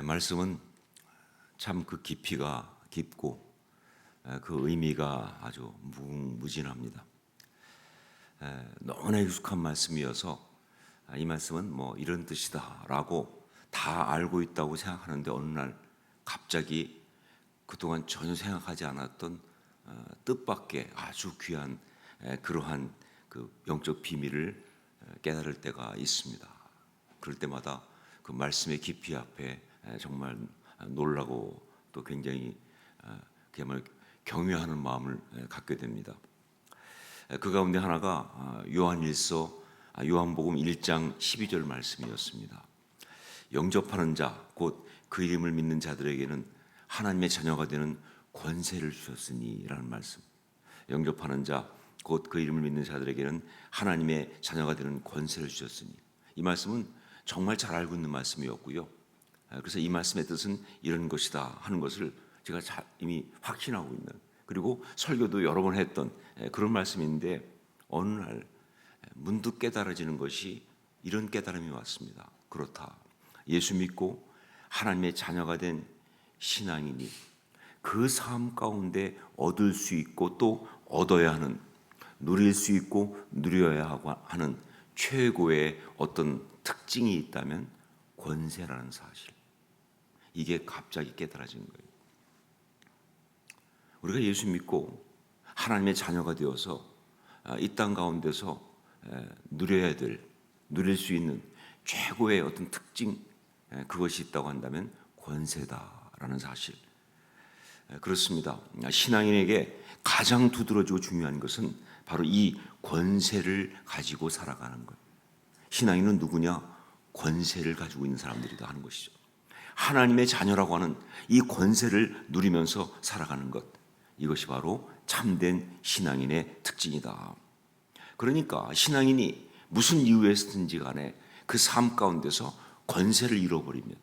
말씀은 참 그 깊이가 깊고 그 의미가 아주 무궁무진합니다. 너무나 익숙한 말씀이어서 이 말씀은 뭐 이런 뜻이다라고 다 알고 있다고 생각하는데 어느 날 갑자기 그동안 전혀 생각하지 않았던 뜻밖의 아주 귀한 그러한 그 영적 비밀을 깨달을 때가 있습니다. 그럴 때마다 그 말씀의 깊이 앞에 정말 놀라고 또 굉장히 그야말로 경외하는 마음을 갖게 됩니다. 그 가운데 하나가 요한복음 1장 12절 말씀이었습니다. 영접하는 자 곧 그 이름을 믿는 자들에게는 하나님의 자녀가 되는 권세를 주셨으니라는 말씀. 영접하는 자 곧 그 이름을 믿는 자들에게는 하나님의 자녀가 되는 권세를 주셨으니, 이 말씀은 정말 잘 알고 있는 말씀이었고요. 그래서 이 말씀의 뜻은 이런 것이다 하는 것을 제가 이미 확신하고 있는, 그리고 설교도 여러 번 했던 그런 말씀인데 어느 날 문득 깨달아지는 것이 이런 깨달음이 왔습니다. 그렇다. 예수 믿고 하나님의 자녀가 된 신앙인이 그 삶 가운데 얻을 수 있고 또 얻어야 하는, 누릴 수 있고 누려야 하는 최고의 어떤 특징이 있다면 권세라는 사실, 이게 갑자기 깨달아진 거예요. 우리가 예수 믿고 하나님의 자녀가 되어서 이 땅 가운데서 누려야 될, 누릴 수 있는 최고의 어떤 특징, 그것이 있다고 한다면 권세다라는 사실. 그렇습니다. 신앙인에게 가장 두드러지고 중요한 것은 바로 이 권세를 가지고 살아가는 것. 신앙인은 누구냐? 권세를 가지고 있는 사람들이다 하는 것이죠. 하나님의 자녀라고 하는 이 권세를 누리면서 살아가는 것, 이것이 바로 참된 신앙인의 특징이다. 그러니까 신앙인이 무슨 이유에서든지 간에 그 삶 가운데서 권세를 잃어버리면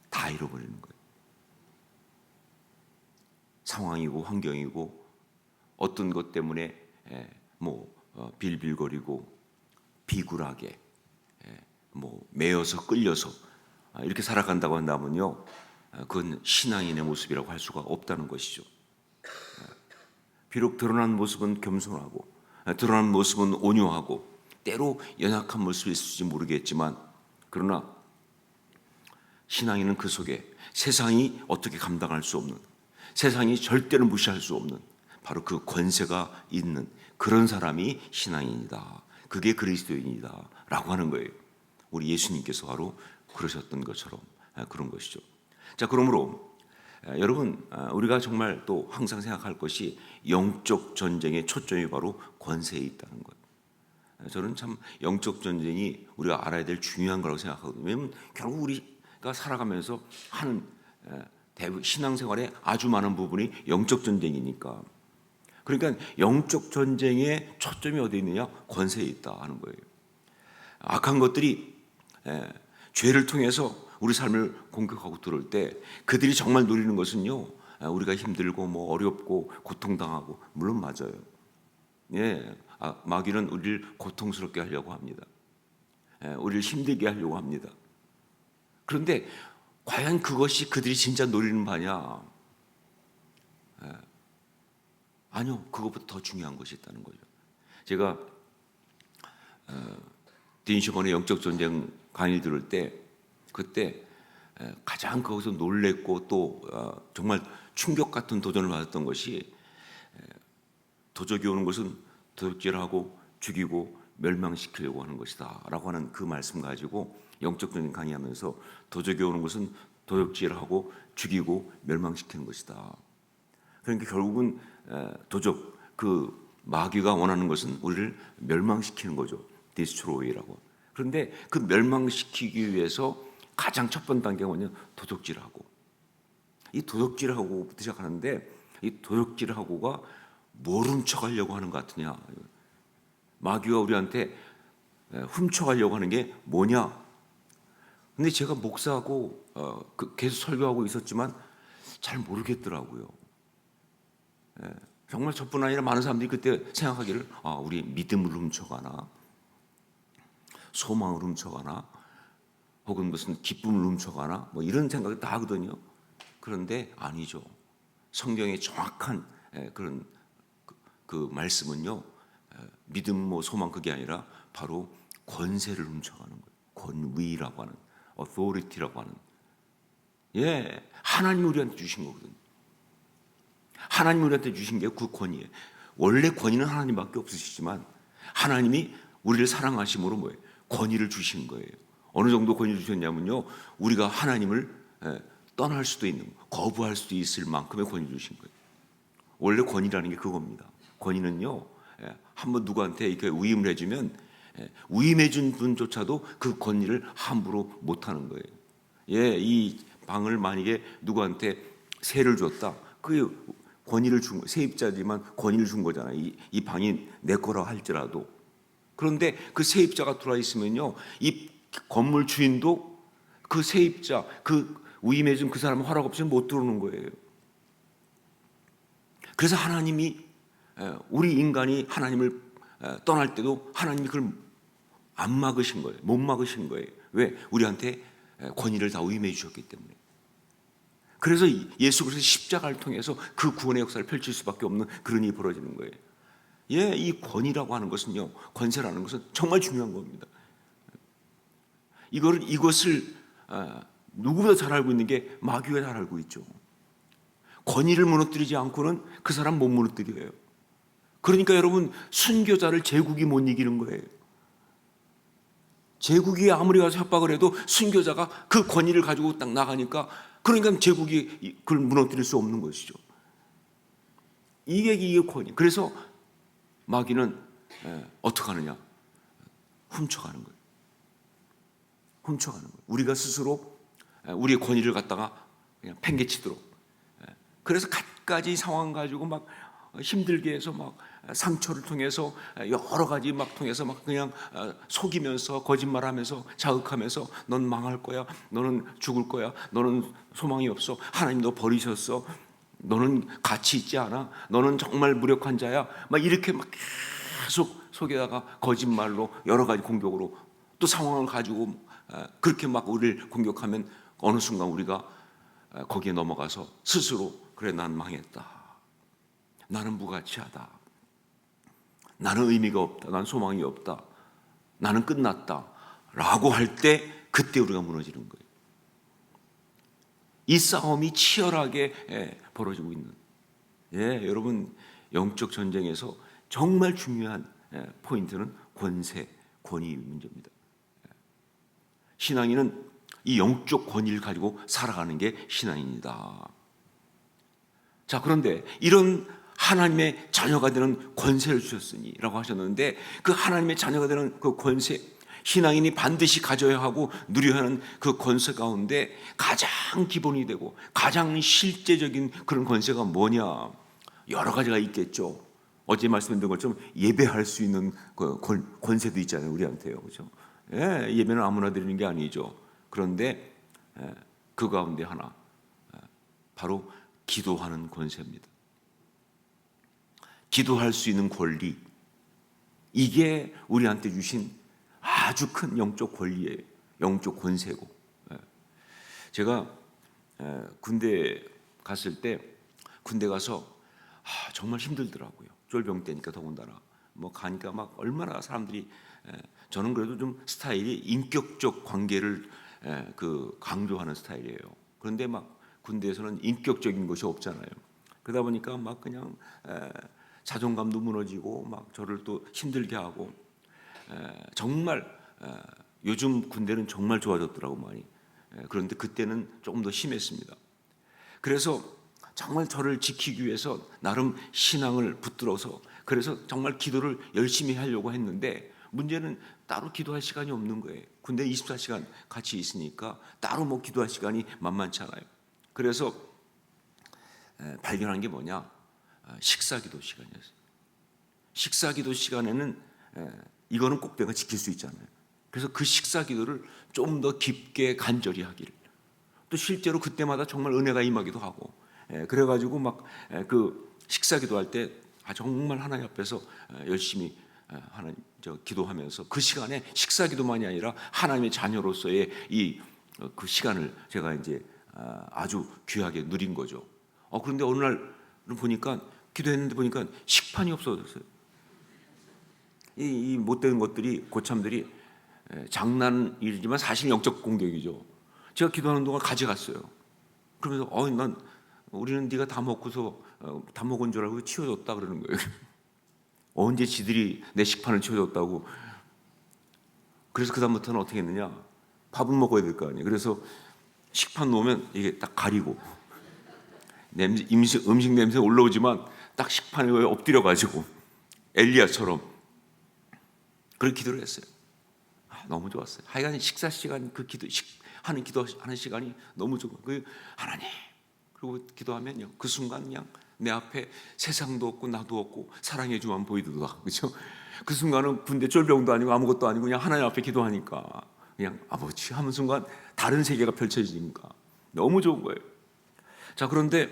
다 잃어버리는 거예요. 상황이고 환경이고 어떤 것 때문에 빌빌거리고 비굴하게 매여서 끌려서 이렇게 살아간다고 한다면요, 그건 신앙인의 모습이라고 할 수가 없다는 것이죠. 비록 드러난 모습은 겸손하고 드러난 모습은 온유하고 때로 연약한 모습이 있을지 모르겠지만, 그러나 신앙인은 그 속에 세상이 어떻게 감당할 수 없는, 세상이 절대로 무시할 수 없는 바로 그 권세가 있는 그런 사람이 신앙인이다. 그게 그리스도인이다 라고 하는 거예요. 우리 예수님께서 바로 그러셨던 것처럼 그런 것이죠. 자, 그러므로 여러분, 우리가 정말 또 항상 생각할 것이 영적 전쟁의 초점이 바로 권세에 있다는 것. 저는 참 영적 전쟁이 우리가 알아야 될 중요한 거라고 생각하거든요. 왜냐하면 결국 우리가 살아가면서 하는 신앙생활의 아주 많은 부분이 영적 전쟁이니까. 그러니까 영적 전쟁의 초점이 어디 있느냐? 권세에 있다 하는 거예요. 악한 것들이 죄를 통해서 우리 삶을 공격하고 들어올 때 그들이 정말 노리는 것은요, 우리가 힘들고 어렵고 고통당하고, 물론 맞아요. 마귀는 우리를 고통스럽게 하려고 합니다. 우리를 힘들게 하려고 합니다. 그런데 과연 그것이 그들이 진짜 노리는 바냐? 아니요, 그것보다 더 중요한 것이 있다는 거죠. 제가 딘시번의 영적 전쟁 강의 들을 때, 그때 가장 거기서 놀랬고 또 정말 충격 같은 도전을 받았던 것이, 도적이 오는 것은 도적질하고 죽이고 멸망시키려고 하는 것이다 라고 하는 그 말씀 가지고 영적 전쟁 강의하면서, 도적이 오는 것은 도적질하고 죽이고 멸망시키는 것이다. 그러니까 결국은 그 마귀가 원하는 것은 우리를 멸망시키는 거죠. 디스트로이라고. 그런데 그 멸망시키기 위해서 가장 첫 번째 단계가 뭐냐? 도적질하고. 이 도적질하고부터 시작하는데, 이 도적질하고가 뭘 훔쳐가려고 하는 것 같으냐? 마귀가 우리한테 훔쳐가려고 하는 게 뭐냐? 근데 제가 목사하고 계속 설교하고 있었지만 잘 모르겠더라고요. 정말 저뿐 아니라 많은 사람들이 그때 생각하기를, 우리 믿음을 훔쳐가나, 소망을 훔쳐가나, 혹은 무슨 기쁨을 훔쳐가나 뭐 이런 생각을 다 하거든요. 그런데 아니죠. 성경의 정확한 그런 그 말씀은요, 믿음 뭐 소망 그게 아니라 바로 권세를 훔쳐가는 거예요. 권위라고 하는, authority라고 하는, 하나님 우리한테 주신 거거든요. 하나님 우리한테 주신 게 그 권위예요. 원래 권위는 하나님밖에 없으시지만 하나님이 우리를 사랑하심으로 뭐예요? 권위를 주신 거예요. 어느 정도 권위를 주셨냐면요, 우리가 하나님을 떠날 수도 있는, 거부할 수도 있을 만큼의 권위를 주신 거예요. 원래 권위라는 게 그겁니다. 권위는요, 한번 누구한테 이렇게 위임을 해주면 위임해준 분조차도 그 권위를 함부로 못하는 거예요. 이 방을 만약에 누구한테 세를 줬다, 그 권위를 준 거, 세입자지만 권위를 준 거잖아요. 이 방이 내 거라 할지라도. 그런데 그 세입자가 들어와 있으면요, 이 건물 주인도 그 세입자, 그 위임해준 그 사람 허락 없이 못 들어오는 거예요. 그래서 하나님이, 우리 인간이 하나님을 떠날 때도 하나님이 그걸 안 막으신 거예요. 못 막으신 거예요. 왜? 우리한테 권위를 다 위임해 주셨기 때문에. 그래서 예수 그리스도의 십자가를 통해서 그 구원의 역사를 펼칠 수밖에 없는 그런 일이 벌어지는 거예요. 이 권위라고 하는 것은요, 권세라는 것은 정말 중요한 겁니다. 이것을 누구보다 잘 알고 있는 게 마귀가 잘 알고 있죠. 권위를 무너뜨리지 않고는 그 사람 못 무너뜨려요. 그러니까 여러분, 순교자를 제국이 못 이기는 거예요. 제국이 아무리 가서 협박을 해도 순교자가 그 권위를 가지고 딱 나가니까, 그러니까 제국이 그걸 무너뜨릴 수 없는 것이죠. 이게 권위. 그래서 마귀는 어떻게 하느냐? 훔쳐가는 거예요. 훔쳐가는 거예요. 우리가 스스로 우리의 권위를 갖다가 그냥 팽개치도록. 그래서 갖가지 상황 가지고 막 힘들게 해서 막 상처를 통해서 여러 가지 막 통해서 막 그냥 속이면서 거짓말하면서 자극하면서 넌 망할 거야, 너는 죽을 거야, 너는 소망이 없어, 하나님 너 버리셨어, 너는 가치 있지 않아, 너는 정말 무력한 자야, 막 이렇게 막 계속 속에다가 거짓말로 여러 가지 공격으로 또 상황을 가지고 그렇게 막 우리를 공격하면 어느 순간 우리가 거기에 넘어가서 스스로 그래 난 망했다, 나는 무가치하다, 나는 의미가 없다, 난 소망이 없다, 나는 끝났다 라고 할 때 그때 우리가 무너지는 거예요. 이 싸움이 치열하게 벌어지고 있는, 여러분, 영적 전쟁에서 정말 중요한 포인트는 권세, 권위 문제입니다. 신앙인은 이 영적 권위를 가지고 살아가는 게 신앙입니다. 자, 그런데 이런 하나님의 자녀가 되는 권세를 주셨으니 라고 하셨는데, 그 하나님의 자녀가 되는 그 권세, 신앙인이 반드시 가져야 하고 누려야 하는 그 권세 가운데 가장 기본이 되고 가장 실제적인 그런 권세가 뭐냐? 여러 가지가 있겠죠. 어제 말씀드린 것처럼 예배할 수 있는 그 권세도 있잖아요, 우리한테요. 그렇죠? 예배는 아무나 드리는 게 아니죠. 그런데 그 가운데 하나, 바로 기도하는 권세입니다. 기도할 수 있는 권리, 이게 우리한테 주신 아주 큰 영적 권리예요. 영적 권세고. 제가 군대 갔을 때, 군대 가서 정말 힘들더라고요. 쫄병 때니까 더군다나 뭐 가니까 막 얼마나 사람들이, 저는 그래도 좀 스타일이 인격적 관계를 그 강조하는 스타일이에요. 그런데 막 군대에서는 인격적인 것이 없잖아요. 그러다 보니까 막 그냥 자존감도 무너지고 막 저를 또 힘들게 하고, 정말 요즘 군대는 정말 좋아졌더라고 많이. 그런데 그때는 조금 더 심했습니다. 그래서 정말 저를 지키기 위해서 나름 신앙을 붙들어서, 그래서 정말 기도를 열심히 하려고 했는데, 문제는 따로 기도할 시간이 없는 거예요. 군대 24시간 같이 있으니까 따로 뭐 기도할 시간이 만만치 않아요. 그래서 발견한 게 뭐냐? 식사기도 시간이었어요. 식사기도 시간에는 이거는 꼭 내가 지킬 수 있잖아요. 그래서 그 식사기도를 좀 더 깊게 간절히 하기를, 또 실제로 그때마다 정말 은혜가 임하기도 하고, 그래가지고 막 그 식사기도 할 때 정말 하나님 앞에서 열심히 하나님 기도하면서 그 시간에 식사 기도만이 아니라 하나님의 자녀로서의 그 시간을 제가 이제 아주 귀하게 누린 거죠. 그런데 어느 날 보니까 기도했는데 보니까 식판이 없어졌어요. 이 못된 것들이 고참들이 장난이지만 사실 영적 공격이죠. 제가 기도하는 동안 가져갔어요. 그러면서 우리는 네가 다 먹고서 다 먹은 줄 알고 치워줬다 그러는 거예요. 언제 지들이 내 식판을 치워줬다고. 그래서 그 다음부터는 어떻게 했느냐, 밥은 먹어야 될 거 아니에요. 그래서 식판 놓으면 이게 딱 가리고 음식 냄새 올라오지만 딱 식판에 엎드려가지고 엘리야처럼 그렇게 기도를 했어요. 너무 좋았어요. 하여간 식사 시간 기도하는 시간이 너무 좋고, 하나님, 그리고 기도하면요, 그 순간 그냥 내 앞에 세상도 없고 나도 없고 사랑의 주만 보이더라. 그렇죠? 그 순간은 군대 쫄병도 아니고 아무것도 아니고 그냥 하나님 앞에 기도하니까 그냥 아버지 하는 순간 다른 세계가 펼쳐지니까 너무 좋은 거예요. 자, 그런데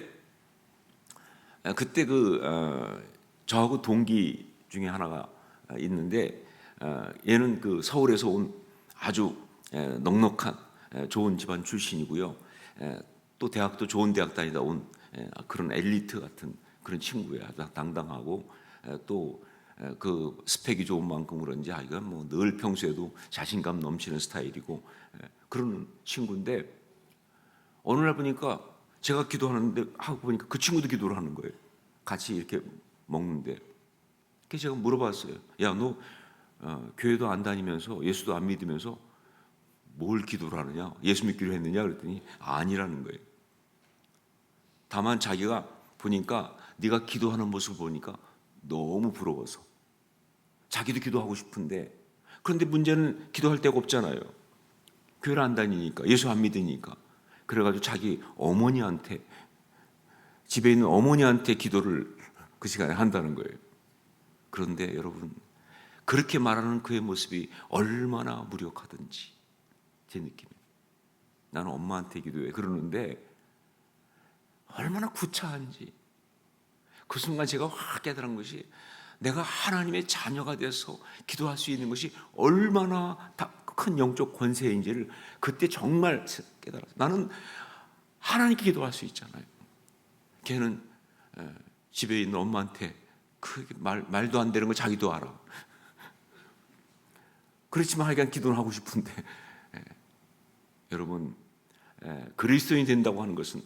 그때 저하고 동기 중에 하나가 있는데, 얘는 그 서울에서 온 아주 넉넉한 좋은 집안 출신이고요. 또 대학도 좋은 대학 다니다 온 그런 엘리트 같은 그런 친구예요. 당당하고 또 그 스펙이 좋은 만큼 그런지 이건 뭐 늘 평소에도 자신감 넘치는 스타일이고 그런 친구인데, 어느 날 보니까 제가 기도하는데 하고 보니까 그 친구도 기도를 하는 거예요. 같이 이렇게 먹는데. 그래서 제가 물어봤어요. 야, 너 교회도 안 다니면서 예수도 안 믿으면서 뭘 기도를 하느냐? 예수 믿기로 했느냐? 그랬더니 아니라는 거예요. 다만 자기가 보니까 네가 기도하는 모습을 보니까 너무 부러워서 자기도 기도하고 싶은데, 그런데 문제는 기도할 데가 없잖아요. 교회를 안 다니니까, 예수 안 믿으니까. 그래가지고 자기 어머니한테, 집에 있는 어머니한테 기도를 그 시간에 한다는 거예요. 그런데 여러분, 그렇게 말하는 그의 모습이 얼마나 무력하든지 제 느낌이에요. 나는 엄마한테 기도해 그러는데 얼마나 구차한지. 그 순간 제가 확 깨달은 것이, 내가 하나님의 자녀가 돼서 기도할 수 있는 것이 얼마나 큰 영적 권세인지를 그때 정말 깨달았어요. 나는 하나님께 기도할 수 있잖아요. 걔는 집에 있는 엄마한테 말도 안 되는 거 자기도 알아. 그렇지만 하여간 기도는 하고 싶은데, 여러분, 그리스도인이 된다고 하는 것은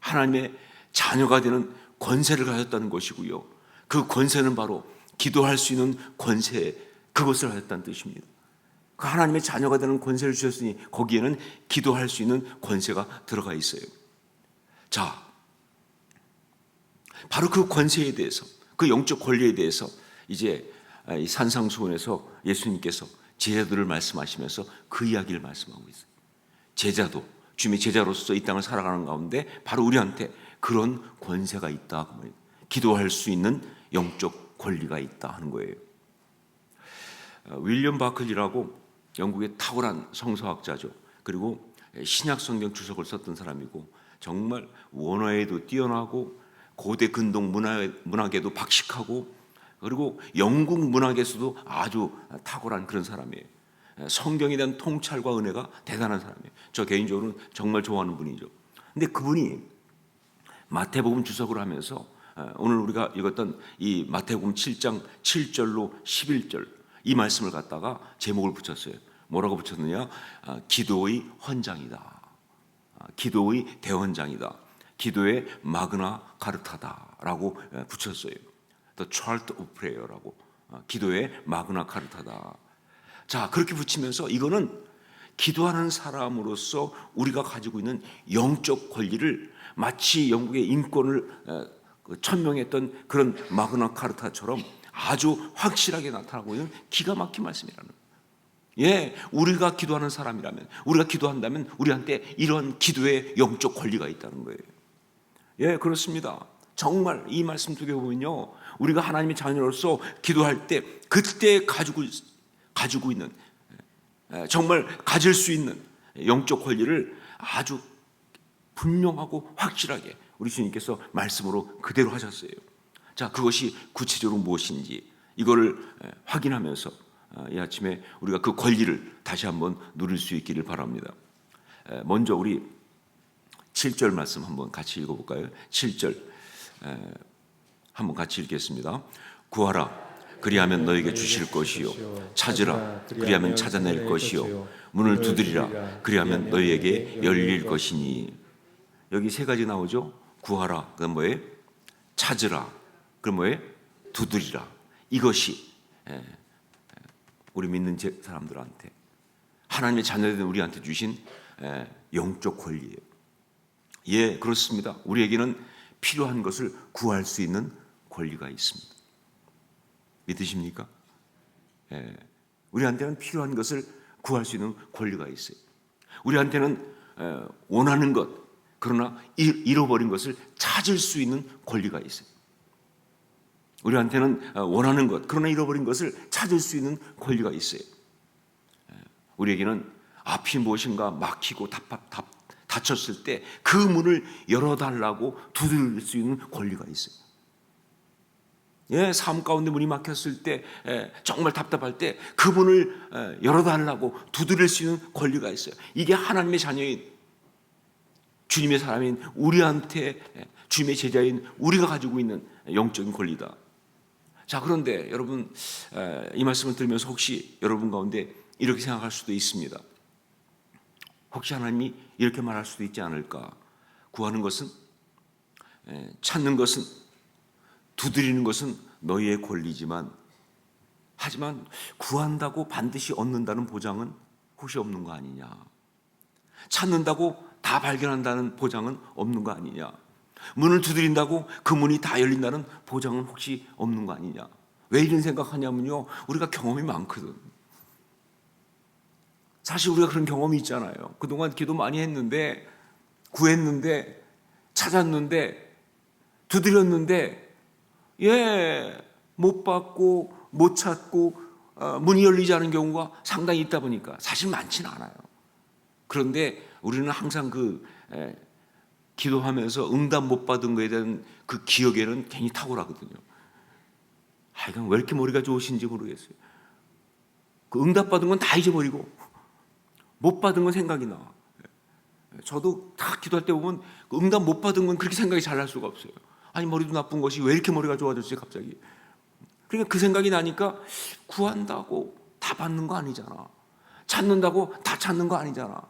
하나님의 자녀가 되는 권세를 가졌다는 것이고요. 그 권세는 바로 기도할 수 있는 권세, 그것을 가졌다는 뜻입니다. 그 하나님의 자녀가 되는 권세를 주셨으니 거기에는 기도할 수 있는 권세가 들어가 있어요. 자, 바로 그 권세에 대해서, 그 영적 권리에 대해서 이제 이 산상수훈에서 예수님께서 제자들을 말씀하시면서 그 이야기를 말씀하고 있어요. 제자도 주님의 제자로서 이 땅을 살아가는 가운데 바로 우리한테 그런 권세가 있다, 기도할 수 있는 영적 권리가 있다 하는 거예요. 윌리엄 바클리라고 영국의 탁월한 성서학자죠. 그리고 신약 성경 주석을 썼던 사람이고, 정말 원어에도 뛰어나고 고대 근동 문학에도 박식하고, 그리고 영국 문학에서도 아주 탁월한 그런 사람이에요. 성경에 대한 통찰과 은혜가 대단한 사람이에요. 저 개인적으로는 정말 좋아하는 분이죠. 근데 그분이 마태복음 주석을 하면서 오늘 우리가 읽었던 이 마태복음 7장 7절로 11절 이 말씀을 갖다가 제목을 붙였어요. 뭐라고 붙였느냐? 기도의 헌장이다. 기도의 대헌장이다. 기도의 마그나 카르타다라고 붙였어요. The Chart of Prayer라고. 기도의 마그나 카르타다. 자, 그렇게 붙이면서 이거는 기도하는 사람으로서 우리가 가지고 있는 영적 권리를 마치 영국의 인권을 천명했던 그런 마그나 카르타처럼 아주 확실하게 나타나고 있는 기가 막힌 말씀이라는 거예요. 예, 우리가 기도하는 사람이라면, 우리가 기도한다면 우리한테 이런 기도의 영적 권리가 있다는 거예요. 예, 그렇습니다. 정말 이 말씀 속에 보면요, 우리가 하나님의 자녀로서 기도할 때 그때 가지고 있는, 정말 가질 수 있는 영적 권리를 아주 분명하고 확실하게 우리 주님께서 말씀으로 그대로 하셨어요. 자, 그것이 구체적으로 무엇인지 이거를 확인하면서 이 아침에 우리가 그 권리를 다시 한번 누릴 수 있기를 바랍니다. 먼저 우리 7절 말씀 한번 같이 읽어볼까요? 7절 한번 같이 읽겠습니다. 구하라, 그리하면 너에게 주실 것이요. 찾으라, 그리하면 찾아낼 것이요. 문을 두드리라, 그리하면 너희에게 열릴 것이니. 여기 세 가지 나오죠. 구하라, 그다음 뭐예요? 찾으라, 그럼 뭐예요? 두드리라. 이것이 우리 믿는 사람들한테, 하나님의 자녀된 우리한테 주신 영적 권리예요. 예, 그렇습니다. 우리에게는 필요한 것을 구할 수 있는 권리가 있습니다. 믿으십니까? 우리한테는 필요한 것을 구할 수 있는 권리가 있어요. 우리한테는 원하는 것, 그러나 잃어버린 것을 찾을 수 있는 권리가 있어요. 우리한테는 원하는 것, 그러나 잃어버린 것을 찾을 수 있는 권리가 있어요. 우리에게는 앞이 무엇인가 막히고 닫혔을 때 그 문을 열어달라고 두드릴 수 있는 권리가 있어요. 예, 삶 가운데 문이 막혔을 때, 정말 답답할 때 그 문을 열어달라고 두드릴 수 있는 권리가 있어요. 이게 하나님의 자녀인 주님의 사람인 우리한테, 주님의 제자인 우리가 가지고 있는 영적인 권리다. 자, 그런데 여러분, 이 말씀을 들으면서 혹시 여러분 가운데 이렇게 생각할 수도 있습니다. 혹시 하나님이 이렇게 말할 수도 있지 않을까? 구하는 것은, 찾는 것은, 두드리는 것은 너희의 권리지만, 하지만 구한다고 반드시 얻는다는 보장은 혹시 없는 거 아니냐? 찾는다고 다 발견한다는 보장은 없는 거 아니냐? 문을 두드린다고 그 문이 다 열린다는 보장은 혹시 없는 거 아니냐? 왜 이런 생각하냐면요, 우리가 경험이 많거든. 사실 우리가 그런 경험이 있잖아요. 그동안 기도 많이 했는데, 구했는데, 찾았는데, 두드렸는데, 못 받고 못 찾고 문이 열리지 않은 경우가 상당히 있다 보니까 사실 많지는 않아요. 그런데 우리는 항상 기도하면서 응답 못 받은 것에 대한 그 기억에는 괜히 탁월하거든요. 하여간 왜 이렇게 머리가 좋으신지 모르겠어요. 그 응답 받은 건 다 잊어버리고 못 받은 건 생각이 나. 저도 다 기도할 때 보면 응답 못 받은 건 그렇게 생각이 잘 날 수가 없어요. 아니, 머리도 나쁜 것이 왜 이렇게 머리가 좋아졌지 갑자기. 그러니까 그 생각이 나니까 구한다고 다 받는 거 아니잖아. 찾는다고 다 찾는 거 아니잖아.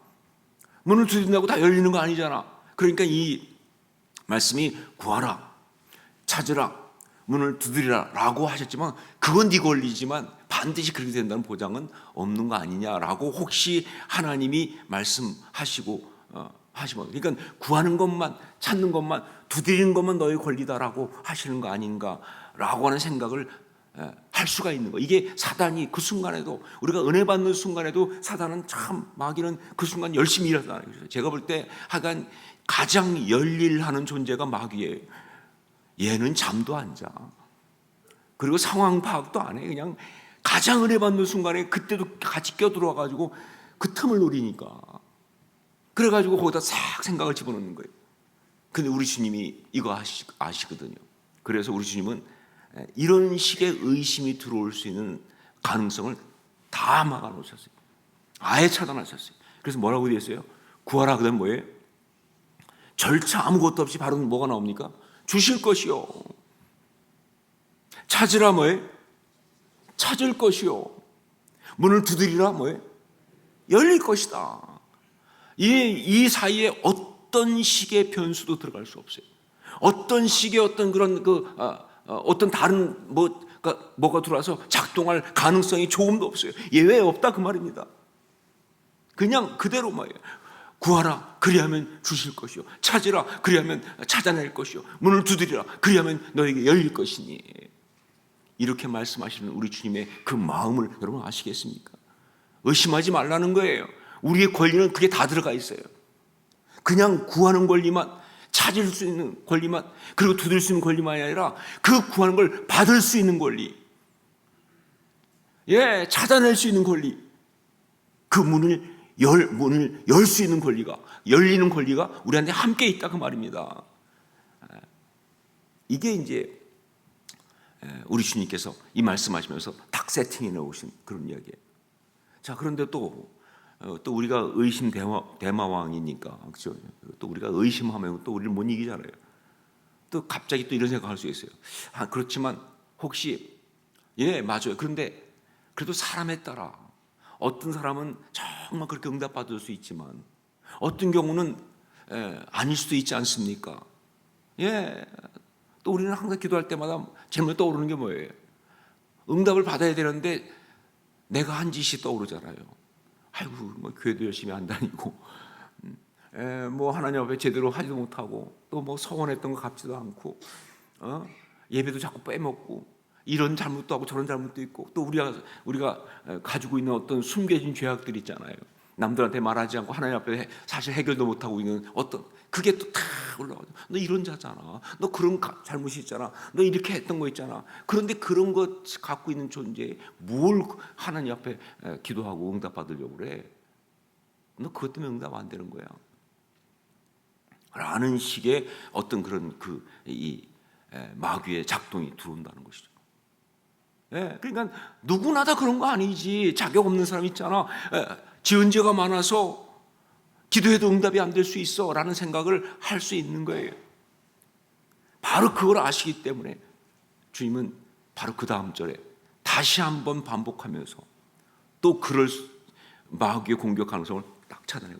문을 두드린다고 다 열리는 거 아니잖아. 그러니까 이 말씀이 구하라, 찾으라, 문을 두드리라 라고 하셨지만 그건 네 권리지만 반드시 그렇게 된다는 보장은 없는 거 아니냐라고 혹시 하나님이 말씀하시고 하시면, 그러니까 구하는 것만, 찾는 것만, 두드리는 것만 너의 권리다라고 하시는 거 아닌가라고 하는 생각을 할 수가 있는 거. 이게 사단이 그 순간에도, 우리가 은혜 받는 순간에도 사단은 참, 마귀는 그 순간 열심히 일하잖아요. 제가 볼 때 하여간 가장 열일하는 존재가 마귀예요. 얘는 잠도 안 자. 그리고 상황 파악도 안 해. 그냥 가장 은혜 받는 순간에 그때도 같이 껴들어와가지고 그 틈을 노리니까. 그래가지고 거기다 싹 생각을 집어넣는 거예요. 근데 우리 주님이 이거 아시거든요. 그래서 우리 주님은 이런 식의 의심이 들어올 수 있는 가능성을 다 막아놓으셨어요. 아예 차단하셨어요. 그래서 뭐라고 되어 있어요? 구하라, 그다음 뭐예요? 절차 아무것도 없이 바로 뭐가 나옵니까? 주실 것이요. 찾으라 뭐예요? 찾을 것이요. 문을 두드리라 뭐예요? 열릴 것이다. 이 사이에 어떤 식의 변수도 들어갈 수 없어요. 어떤 식의 어떤 그런 어떤 다른 뭐가 들어와서 작동할 가능성이 조금도 없어요. 예외 없다 그 말입니다. 그냥 그대로 말이에요. 구하라, 그리하면 주실 것이요. 찾으라, 그리하면 찾아낼 것이요. 문을 두드리라, 그리하면 너에게 열릴 것이니. 이렇게 말씀하시는 우리 주님의 그 마음을 여러분 아시겠습니까? 의심하지 말라는 거예요. 우리의 권리는 그게 다 들어가 있어요. 그냥 구하는 권리만, 찾을 수 있는 권리만, 그리고 두드릴 수 있는 권리만이 아니라 그 구하는 걸 받을 수 있는 권리, 찾아낼 수 있는 권리, 그 문을 열 수 있는 권리가, 열리는 권리가 우리한테 함께 있다 그 말입니다. 이게 이제 우리 주님께서 이 말씀하시면서 딱 세팅해 놓으신 그런 이야기예요. 자, 그런데 또 우리가 의심 대마왕이니까, 그렇죠? 또 우리가 의심하면 또 우리를 못 이기잖아요. 또 갑자기 또 이런 생각할 수 있어요. 그렇지만 혹시 맞아요. 그런데 그래도 사람에 따라 어떤 사람은 정말 그렇게 응답받을 수 있지만 어떤 경우는 아닐 수도 있지 않습니까? 또 우리는 항상 기도할 때마다 제일 먼저 떠오르는 게 뭐예요? 응답을 받아야 되는데 내가 한 짓이 떠오르잖아요. 아이고, 뭐 교회도 열심히 안 다니고, 뭐 하나님 앞에 제대로 하지도 못하고, 또 뭐 서원했던 거 갚지도 않고, 예배도 자꾸 빼먹고, 이런 잘못도 하고 저런 잘못도 있고, 또 우리가 가지고 있는 어떤 숨겨진 죄악들 있잖아요. 남들한테 말하지 않고 하나님 앞에 사실 해결도 못하고 있는 어떤, 그게 또 다 올라가죠. 너 이런 자잖아. 너 그런 잘못이 있잖아. 너 이렇게 했던 거 있잖아. 그런데 그런 것 갖고 있는 존재에 뭘 하나님 앞에 기도하고 응답 받으려고 그래? 너 그것 때문에 응답 안 되는 거야. 라는 식의 어떤 그런 이 마귀의 작동이 들어온다는 것이죠. 그러니까 누구나 다 그런 거 아니지. 자격 없는 사람 있잖아. 지은 죄가 많아서 기도해도 응답이 안 될 수 있어 라는 생각을 할 수 있는 거예요. 바로 그걸 아시기 때문에 주님은 바로 그 다음 절에 다시 한번 반복하면서 또 마귀의 공격 가능성을 딱 차단해요.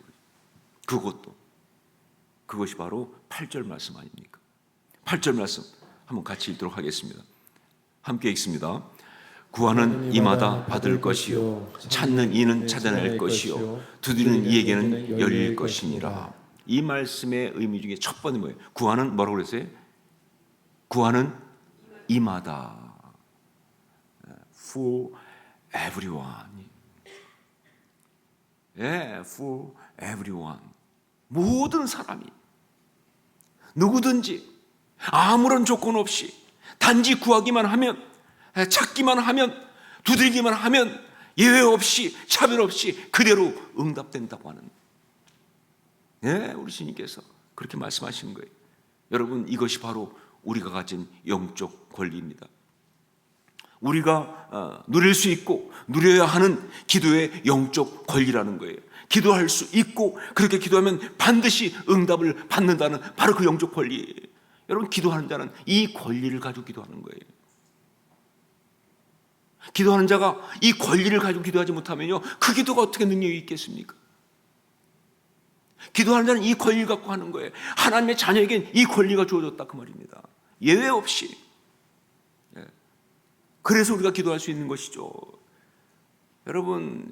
그것이 바로 8절 말씀 아닙니까? 8절 말씀 한번 같이 읽도록 하겠습니다. 함께 읽습니다. 구하는 이마다 받을 것이요, 찾는 이는 찾아낼 것이요, 두드리는 이에게는 열릴 것이니라. 이 말씀의 의미 중에 첫 번째 뭐예요? 구하는 뭐라고 그랬어요? 구하는 이마다. For everyone. For everyone. 모든 사람이, 누구든지 아무런 조건 없이 단지 구하기만 하면, 찾기만 하면, 두들기만 하면 예외 없이 차별 없이 그대로 응답된다고 하는, 우리 주님께서 그렇게 말씀하신 거예요. 여러분, 이것이 바로 우리가 가진 영적 권리입니다. 우리가 누릴 수 있고 누려야 하는 기도의 영적 권리라는 거예요. 기도할 수 있고 그렇게 기도하면 반드시 응답을 받는다는 바로 그 영적 권리예요. 여러분, 기도하는 자는 이 권리를 가지고 기도하는 거예요. 기도하는 자가 이 권리를 가지고 기도하지 못하면요, 그 기도가 어떻게 능력이 있겠습니까? 기도하는 자는 이 권리를 갖고 하는 거예요. 하나님의 자녀에겐 이 권리가 주어졌다 그 말입니다. 예외 없이. 그래서 우리가 기도할 수 있는 것이죠. 여러분,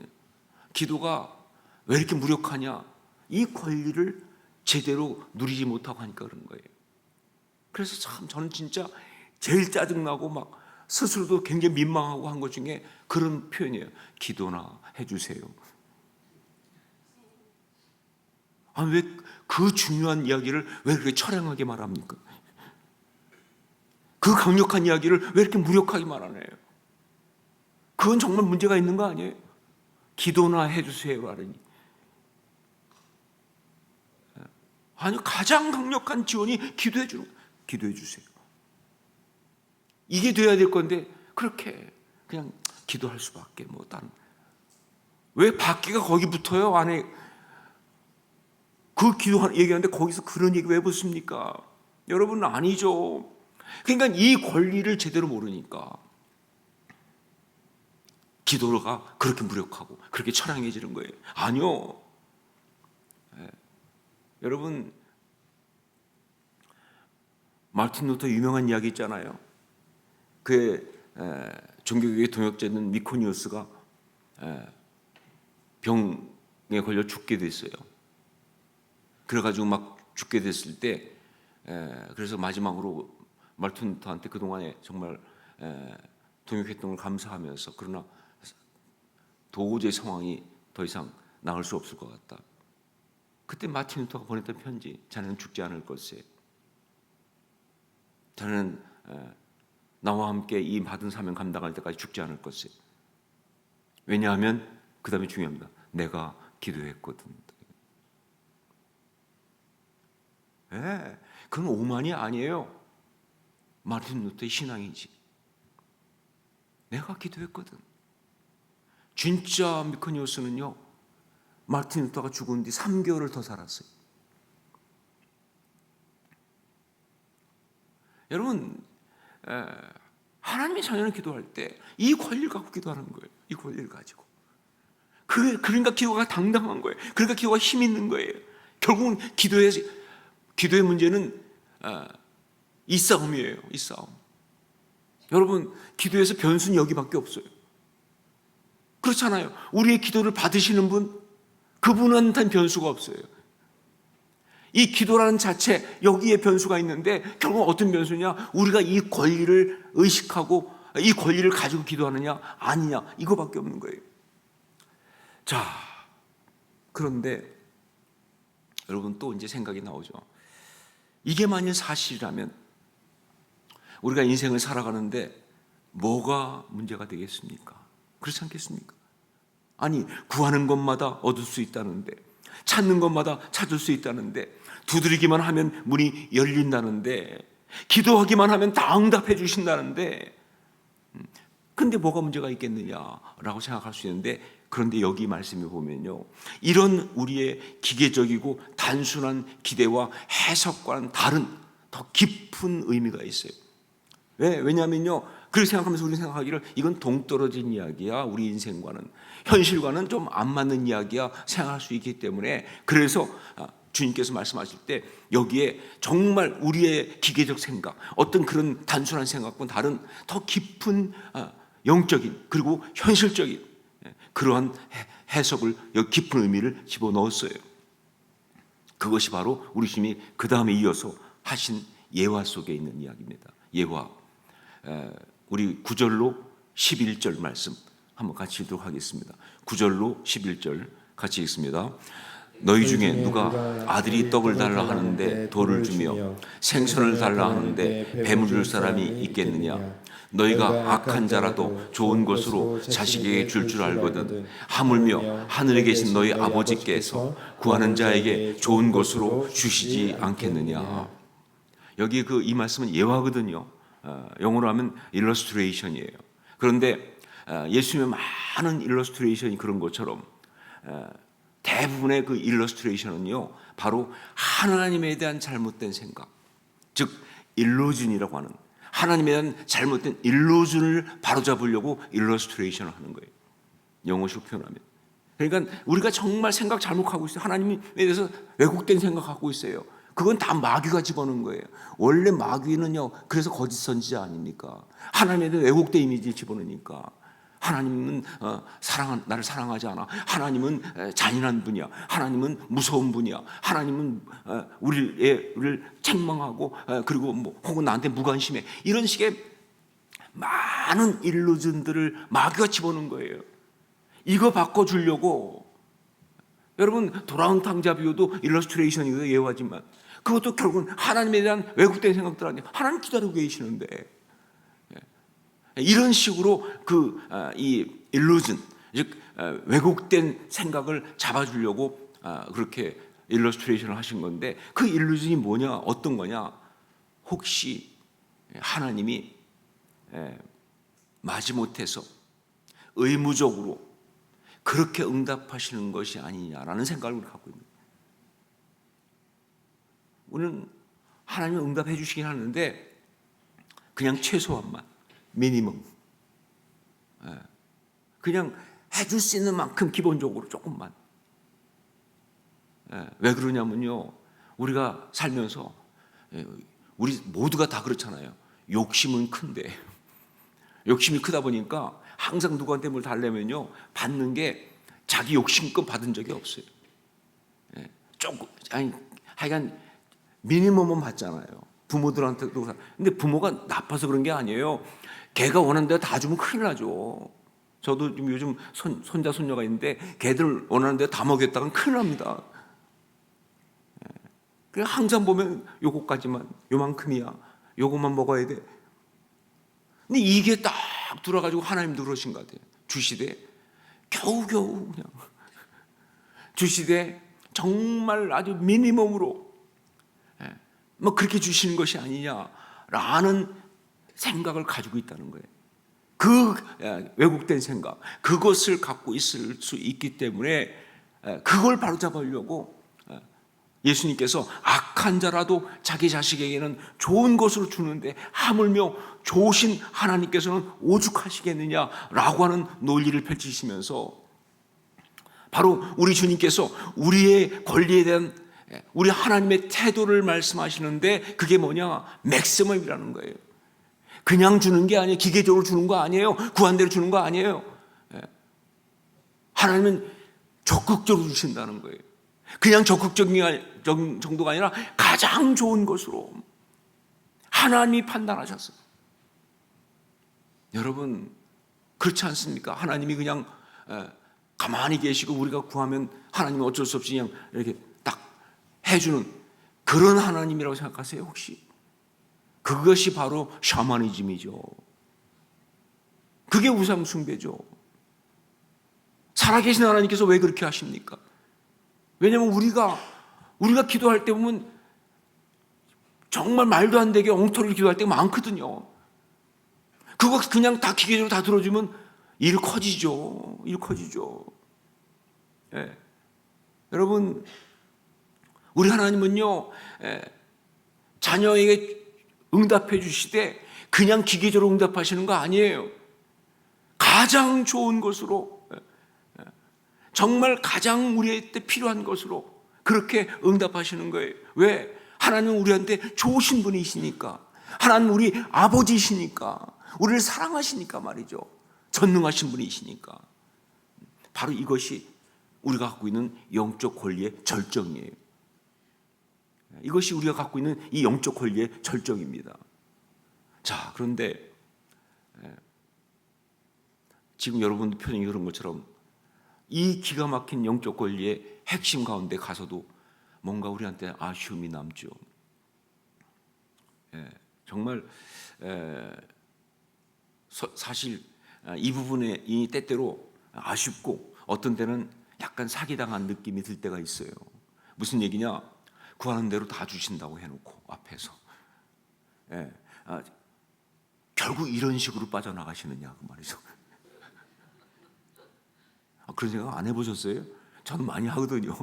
기도가 왜 이렇게 무력하냐? 이 권리를 제대로 누리지 못하고 하니까 그런 거예요. 그래서 참 저는 진짜 제일 짜증나고 막 스스로도 굉장히 민망하고 한 것 중에 그런 표현이에요. 기도나 해주세요. 왜 그 중요한 이야기를 왜 그렇게 처량하게 말합니까? 그 강력한 이야기를 왜 이렇게 무력하게 말하나요? 그건 정말 문제가 있는 거 아니에요? 기도나 해주세요 하더니. 아니, 가장 강력한 지원이 기도해 주는 거예요. 기도해 주세요. 이게 돼야 될 건데 그렇게 그냥 기도할 수밖에 뭐 다른. 왜 밖에가 거기 붙어요? 안에 그 기도 얘기하는데 거기서 그런 얘기 왜 붙습니까? 여러분, 아니죠. 그러니까 이 권리를 제대로 모르니까 기도가 그렇게 무력하고 그렇게 처량해지는 거예요. 아니요. 여러분, 마틴 루터 유명한 이야기 있잖아요. 그의 종교개혁의 동역자는 미코니우스가 병에 걸려 죽게 됐어요. 그래가지고 막 죽게 됐을 때, 그래서 마지막으로 마틴 루터한테 그동안에 정말 동역했던 걸 감사하면서, 그러나 도저히 상황이 더 이상 나을 수 없을 것 같다. 그때 마틴 루터가 보냈던 편지, 자네는 죽지 않을 것에, 자네는 나와 함께 이 받은 사명 감당할 때까지 죽지 않을 것에. 왜냐하면 그 다음에 중요합니다. 내가 기도했거든. 그건 오만이 아니에요. 마틴 루터의 신앙이지. 내가 기도했거든. 진짜 미코니오스는요, 마르틴 루터가 죽은 뒤 3개월을 더 살았어요. 여러분, 하나님의 자녀는 기도할 때 이 권리를 갖고 기도하는 거예요. 이 권리를 가지고. 그러니까 기도가 당당한 거예요. 그러니까 기도가 힘 있는 거예요. 결국은 기도의 문제는 이 싸움이에요. 이 싸움. 여러분, 기도에서 변수는 여기밖에 없어요. 그렇잖아요. 우리의 기도를 받으시는 분, 그분한테는 변수가 없어요. 이 기도라는 자체, 여기에 변수가 있는데 결국 어떤 변수냐? 우리가 이 권리를 의식하고 이 권리를 가지고 기도하느냐 아니냐, 이거밖에 없는 거예요. 자, 그런데 여러분, 또 이제 생각이 나오죠. 이게 만일 사실이라면 우리가 인생을 살아가는데 뭐가 문제가 되겠습니까? 그렇지 않겠습니까? 아니, 구하는 것마다 얻을 수 있다는데, 찾는 것마다 찾을 수 있다는데, 두드리기만 하면 문이 열린다는데, 기도하기만 하면 다 응답해 주신다는데, 근데 뭐가 문제가 있겠느냐라고 생각할 수 있는데, 그런데 여기 말씀에 보면요, 이런 우리의 기계적이고 단순한 기대와 해석과는 다른 더 깊은 의미가 있어요. 왜냐하면요, 그렇게 생각하면서 우리는 생각하기를 이건 동떨어진 이야기야, 우리 인생과는, 현실과는 좀 안 맞는 이야기야 생각할 수 있기 때문에, 그래서 주님께서 말씀하실 때 여기에 정말 우리의 기계적 생각, 어떤 그런 단순한 생각과는 다른 더 깊은 영적인 그리고 현실적인 그러한 해석을, 여기 깊은 의미를 집어넣었어요. 그것이 바로 우리 주님이 그 다음에 이어서 하신 예화 속에 있는 이야기입니다. 예화. 우리 9절로 11절 말씀 한번 같이 읽도록 하겠습니다. 9절로 11절 같이 읽습니다. 너희 중에 누가 아들이 떡을 달라 하는데 돌을 주며 생선을 달라 하는데 뱀을 줄 사람이 있겠느냐? 너희가 악한 자라도 좋은 것으로 자식에게 줄 알거든 하물며 하늘에 계신 너희 아버지께서 구하는 자에게 좋은 것으로 주시지 않겠느냐? 여기 이 말씀은 예화거든요. 영어로 하면 일러스트레이션이에요. 그런데 예수님의 많은 일러스트레이션이 그런 것처럼 대부분의 그 일러스트레이션은요, 바로 하나님에 대한 잘못된 생각, 즉 일루전이라고 하는, 하나님에 대한 잘못된 일루전을 바로잡으려고 일러스트레이션을 하는 거예요. 영어식으로 표현하면. 그러니까 우리가 정말 생각 잘못하고 있어요. 하나님에 대해서 왜곡된 생각하고 있어요. 그건 다 마귀가 집어넣은 거예요. 원래 마귀는요, 그래서 거짓 선지자 아닙니까? 하나님에 대한 왜곡된 이미지를 집어넣으니까. 하나님은 나를 사랑하지 않아. 하나님은 잔인한 분이야. 하나님은 무서운 분이야. 하나님은 우리를 책망하고 그리고 혹은 나한테 무관심해. 이런 식의 많은 일루전들을 마귀가 집어넣은 거예요. 이거 바꿔주려고. 여러분, 돌아온 탕자 비유도 일러스트레이션이거든요. 예화지만 그것도 결국은 하나님에 대한 왜곡된 생각들 아니에요. 하나님 기다리고 계시는데, 이런 식으로 이 일루전, 즉 왜곡된 생각을 잡아주려고 그렇게 일러스트레이션을 하신 건데, 그 일루전이 뭐냐, 어떤 거냐? 혹시 하나님이 마지못해서 의무적으로 그렇게 응답하시는 것이 아니냐라는 생각을 갖고 있는 거예요. 우리는 하나님이 응답해 주시긴 하는데 그냥 최소한만, 미니멈, 그냥 해줄 수 있는 만큼 기본적으로 조금만. 왜 그러냐면요, 우리가 살면서 우리 모두가 다 그렇잖아요. 욕심은 큰데, 욕심이 크다 보니까 항상 누구한테 뭘 달래면요, 받는 게 자기 욕심껏 받은 적이 없어요. 조금, 하여간 미니멈은 받잖아요. 부모들한테도. 근데 부모가 나빠서 그런 게 아니에요. 걔가 원하는 대로 다 주면 큰일 나죠. 저도 요즘 손자 손녀가 있는데 걔들 원하는 대로 다 먹였다간 큰일 납니다. 그냥 항상 보면 요거까지만, 요만큼이야, 요것만 먹어야 돼. 근데 이게 딱 들어가지고 하나님도 그러신 것 같아요. 주시되 겨우겨우 그냥 주시되 정말 아주 미니멈으로 그렇게 주시는 것이 아니냐라는 생각을 가지고 있다는 거예요. 그 왜곡된 생각, 그것을 갖고 있을 수 있기 때문에 그걸 바로잡으려고 예수님께서 악한 자라도 자기 자식에게는 좋은 것으로 주는데 하물며 좋으신 하나님께서는 오죽하시겠느냐라고 하는 논리를 펼치시면서 바로 우리 주님께서 우리의 권리에 대한 우리 하나님의 태도를 말씀하시는데 그게 뭐냐? 맥시멈이라는 거예요. 그냥 주는 게 아니에요. 기계적으로 주는 거 아니에요. 구한대로 주는 거 아니에요. 하나님은 적극적으로 주신다는 거예요. 그냥 적극적인 정도가 아니라 가장 좋은 것으로 하나님이 판단하셨어요. 여러분 그렇지 않습니까? 하나님이 그냥 가만히 계시고 우리가 구하면 하나님은 어쩔 수 없이 그냥 이렇게 딱 해주는 그런 하나님이라고 생각하세요 혹시? 그것이 바로 샤머니즘이죠. 그게 우상 숭배죠. 살아계신 하나님께서 왜 그렇게 하십니까? 왜냐하면 우리가 기도할 때 보면 정말 말도 안 되게 엉터리로 기도할 때가 많거든요. 그거 그냥 다 기계적으로 다 들어주면 일 커지죠. 예. 여러분 우리 하나님은요 자녀에게 응답해 주시되 그냥 기계적으로 응답하시는 거 아니에요. 가장 좋은 것으로 정말 가장 우리한테 필요한 것으로 그렇게 응답하시는 거예요. 왜? 하나님은 우리한테 좋으신 분이시니까. 하나님은 우리 아버지시니까. 우리를 사랑하시니까 말이죠. 전능하신 분이시니까. 바로 이것이 우리가 갖고 있는 영적 권리의 절정이에요. 이것이 우리가 갖고 있는 이 영적 권리의 절정입니다. 자, 그런데 지금 여러분 표정이 그런 것처럼 이 기가 막힌 영적 권리의 핵심 가운데 가서도 뭔가 우리한테 아쉬움이 남죠. 정말 사실 이 부분에 이 때때로 아쉽고 어떤 때는 약간 사기당한 느낌이 들 때가 있어요. 무슨 얘기냐? 구하는 대로 다 주신다고 해놓고 앞에서 결국 이런 식으로 빠져나가시느냐 그 말이죠. 그런 생각 안 해보셨어요? 저는 많이 하거든요.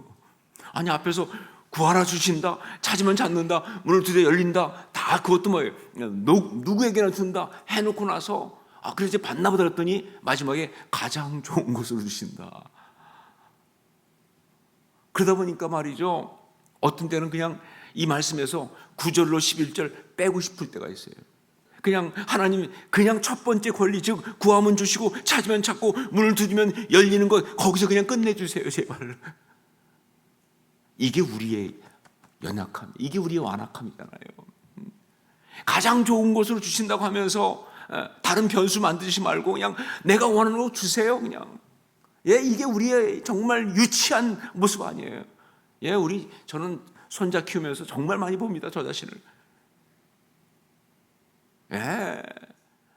아니 앞에서 구하라 주신다, 찾으면 찾는다, 문을 두드려 열린다, 다 그것도 뭐예요? 누구에게나 준다 해놓고 나서 그래서 이제 받나 보다 그랬더니 마지막에 가장 좋은 것으로 주신다. 그러다 보니까 말이죠, 어떤 때는 그냥 이 말씀에서 9절로 11절 빼고 싶을 때가 있어요. 그냥 하나님 그냥 첫 번째 권리, 즉 구하면 주시고 찾으면 찾고 문을 두드리면 열리는 것 거기서 그냥 끝내주세요 제발. 이게 우리의 연약함, 이게 우리의 완악함이잖아요. 가장 좋은 것으로 주신다고 하면서 다른 변수 만드시 말고 그냥 내가 원하는 거 주세요 그냥. 이게 우리의 정말 유치한 모습 아니에요. 저는 손자 키우면서 정말 많이 봅니다 저 자신을.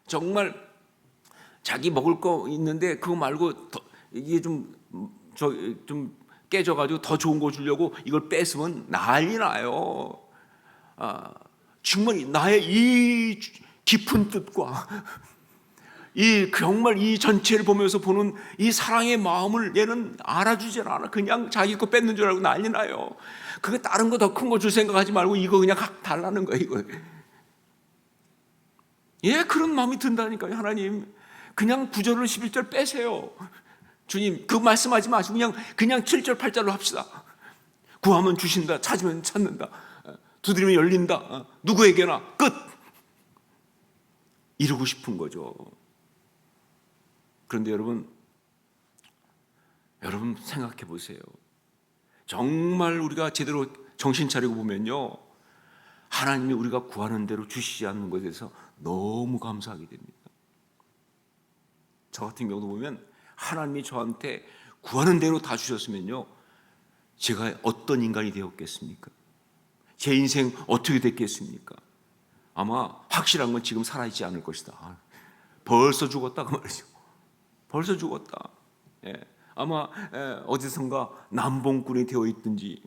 정말 자기 먹을 거 있는데 그거 말고 이게 좀 깨져가지고 더 좋은 거 주려고 이걸 뺏으면 난리 나요. 정말 나의 이 깊은 뜻과 정말 이 전체를 보면서 보는 이 사랑의 마음을 얘는 알아주질 않아. 그냥 자기 거 뺏는 줄 알고 난리 나요. 그게 다른 거 더 큰 거 줄 생각하지 말고 이거 그냥 각 달라는 거예요. 이거. 그런 마음이 든다니까요. 하나님 그냥 9절로 11절 빼세요. 주님 그 말씀하지 마시고 그냥 7절 8절로 합시다. 구하면 주신다, 찾으면 찾는다, 두드리면 열린다, 누구에게나 끝. 이루고 싶은 거죠. 그런데 여러분 생각해 보세요. 정말 우리가 제대로 정신 차리고 보면요, 하나님이 우리가 구하는 대로 주시지 않는 것에 대해서 너무 감사하게 됩니다. 저 같은 경우도 보면 하나님이 저한테 구하는 대로 다 주셨으면요, 제가 어떤 인간이 되었겠습니까? 제 인생 어떻게 됐겠습니까? 아마 확실한 건 지금 살아있지 않을 것이다. 벌써 죽었다 그 말이죠. 벌써 죽었다. 아마 어디선가 남봉꾼이 되어 있든지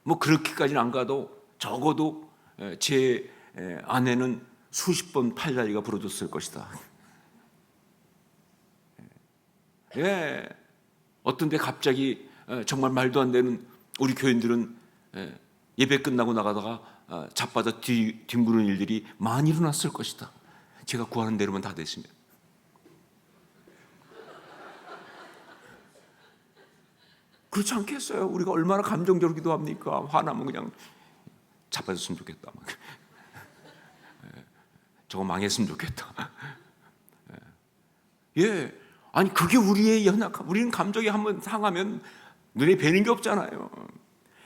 뭐 그렇게까지는 안 가도 적어도 제 아내는 수십 번 팔다리가 부러졌을 것이다. 예, 어떤 데 갑자기 정말 말도 안 되는, 우리 교인들은 예배 끝나고 나가다가 자빠져 뒹구는 일들이 많이 일어났을 것이다. 제가 구하는 대로만 다 됐으면. 그렇지 않겠어요? 우리가 얼마나 감정적으로 기도합니까? 화나면 그냥 자빠졌으면 좋겠다. 저거 망했으면 좋겠다. 예, 아니 그게 우리의 우리는 감정이 한번 상하면 눈에 뵈는 게 없잖아요.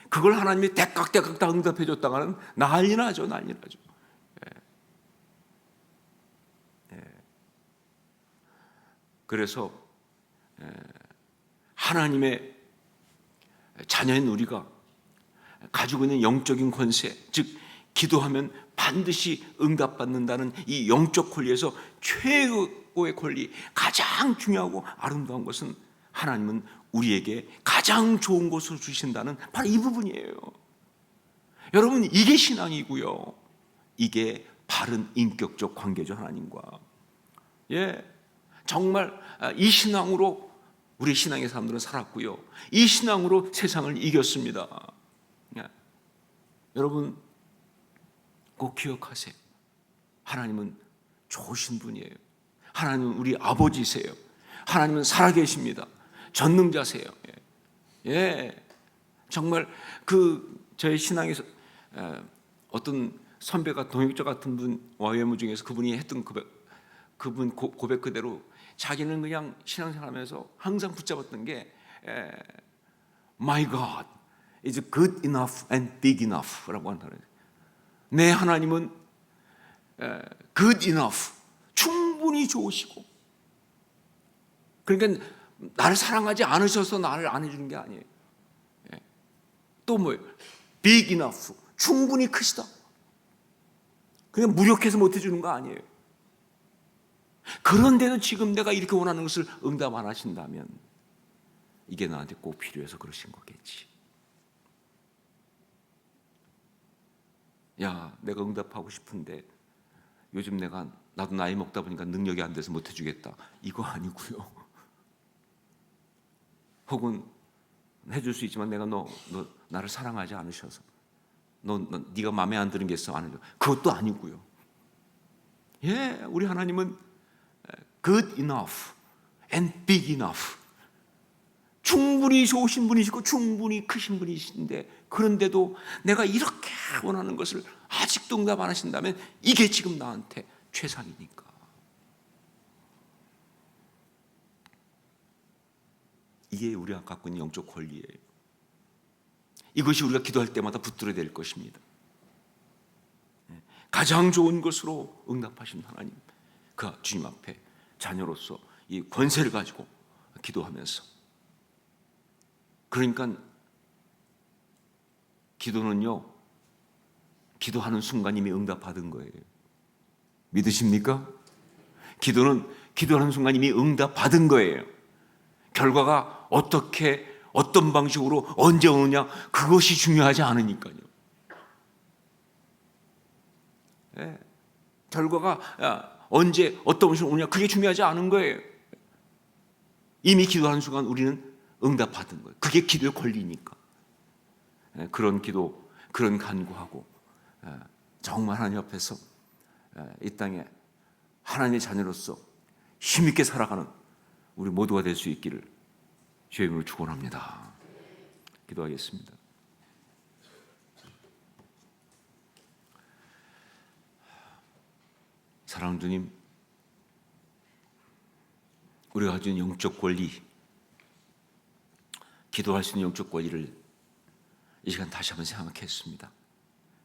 그걸 하나님이 대깍대깍 다 응답해 줬다가는 난리 나죠. 그래서 하나님의 자녀인 우리가 가지고 있는 영적인 권세, 즉 기도하면 반드시 응답받는다는 이 영적 권리에서 최고의 권리, 가장 중요하고 아름다운 것은 하나님은 우리에게 가장 좋은 것을 주신다는 바로 이 부분이에요. 여러분, 이게 신앙이고요. 이게 바른 인격적 관계죠, 하나님과. 예, 정말 이 신앙으로 우리 신앙의 사람들은 살았고요. 이 신앙으로 세상을 이겼습니다. 예. 여러분 꼭 기억하세요. 하나님은 좋으신 분이에요. 하나님은 우리 아버지세요. 하나님은 살아계십니다. 전능자세요. 예, 정말 저의 신앙에서 어떤 선배가 동역자 같은 분 와이엠 중에서 그분이 했던 그분 고백 그대로 자기는 그냥 신앙생활하면서 항상 붙잡았던 게 My God is good enough and big enough라고 한다. 내 하나님은 good enough, 충분히 좋으시고, 그러니까 나를 사랑하지 않으셔서 나를 안 해주는 게 아니에요. 또 뭐예요? big enough, 충분히 크시다. 그냥 무력해서 못 해주는 거 아니에요. 그런데도 지금 내가 이렇게 원하는 것을 응답 안 하신다면 이게 나한테 꼭 필요해서 그러신 거겠지. 야, 내가 응답하고 싶은데 요즘 나도 나이 먹다 보니까 능력이 안 돼서 못 해주겠다. 이거 아니고요. 혹은 해줄 수 있지만 내가 너 나를 사랑하지 않으셔서 네가 마음에 안 드는 게 있어 안 해줘. 그것도 아니고요. 예, 우리 하나님은 good enough and big enough, 충분히 좋으신 분이시고 충분히 크신 분이신데, 그런데도 내가 이렇게 원하는 것을 아직도 응답 안 하신다면 이게 지금 나한테 최상이니까. 이게 우리가 갖고 있는 영적 권리예요. 이것이 우리가 기도할 때마다 붙들어야 될 것입니다. 가장 좋은 것으로 응답하신 하나님, 그 주님 앞에 자녀로서 이 권세를 가지고 기도하면서, 그러니까 기도는요, 기도하는 순간 이미 응답받은 거예요. 믿으십니까? 기도는 기도하는 순간 이미 응답받은 거예요. 결과가 어떻게 어떤 방식으로 언제 오느냐 그것이 중요하지 않으니까요. 예, 결과가 언제 어떤 방식으로 오느냐 그게 중요하지 않은 거예요. 이미 기도하는 순간 우리는 응답받은 거예요. 그게 기도의 권리니까. 예, 그런 기도, 그런 간구하고 정말 하나님 앞에서 이 땅에 하나님의 자녀로서 힘있게 살아가는 우리 모두가 될 수 있기를 주의 이름으로 축원합니다. 기도하겠습니다. 사랑하는 주님, 우리가 가진 영적 권리, 기도할 수 있는 영적 권리를 이 시간 다시 한번 생각했습니다.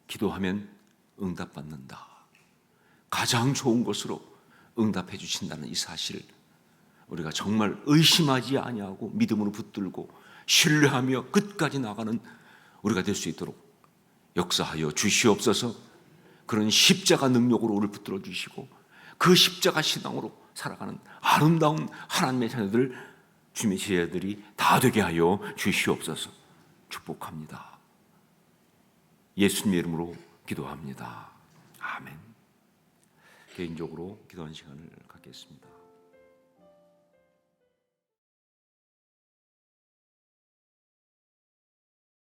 기도하면 응답받는다. 가장 좋은 것으로 응답해 주신다는 이 사실을 우리가 정말 의심하지 아니하고 믿음으로 붙들고 신뢰하며 끝까지 나가는 우리가 될 수 있도록 역사하여 주시옵소서. 그런 십자가 능력으로 우리를 붙들어 주시고 그 십자가 신앙으로 살아가는 아름다운 하나님의 자녀들, 주님의 제자들이 다 되게 하여 주시옵소서. 축복합니다. 예수님의 이름으로 기도합니다. 아멘. 개인적으로 기도하는 시간을 갖겠습니다.